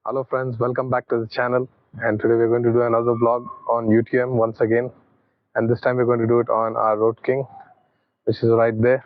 Hello friends, welcome back to the channel, and today we're going to do another vlog on UTM once again, and this time we're going to do it on our Road King, which is right there.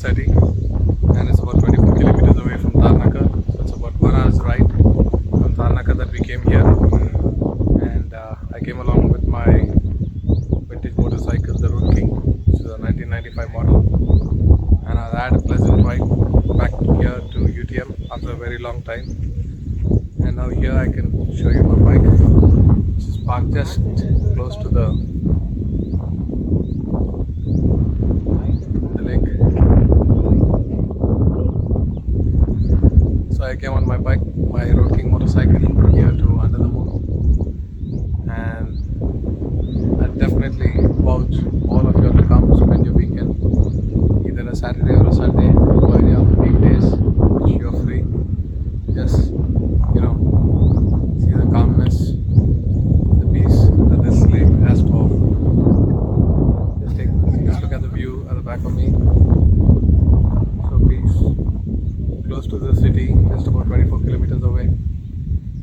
city, and it's about 24 kilometers away from Tarnaka. So it's about 1 hour's ride from Tarnaka that we came here. And I came along with my vintage motorcycle, the Roadking, which is a 1995 model. And I had a pleasant ride back here to UTM after a very long time. And now here I can show you my bike, which is parked just close to the lake. So I came on my bike, my Roadking motorcycle, here to Under the Moon, and I definitely vouch all of you to come spend your weekend, either a Saturday or a Sunday, or any other weekdays which you are free. Just see the calmness, the peace that this lake has to offer. Just look at the view at the back of me. So peace, close to the city, just about 24 kilometers away.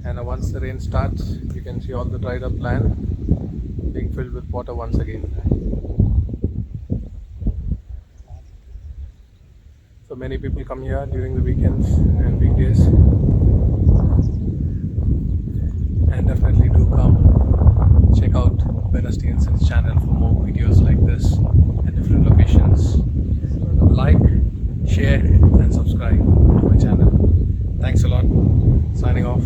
And once the rain starts, you can see all the dried up land being filled with water once again. So many people come here during the weekends and weekdays, and definitely do come check out Ben Stevenson's channel for more videos like this at different locations. Like, share and subscribe to my channel. Thanks a lot. Signing off.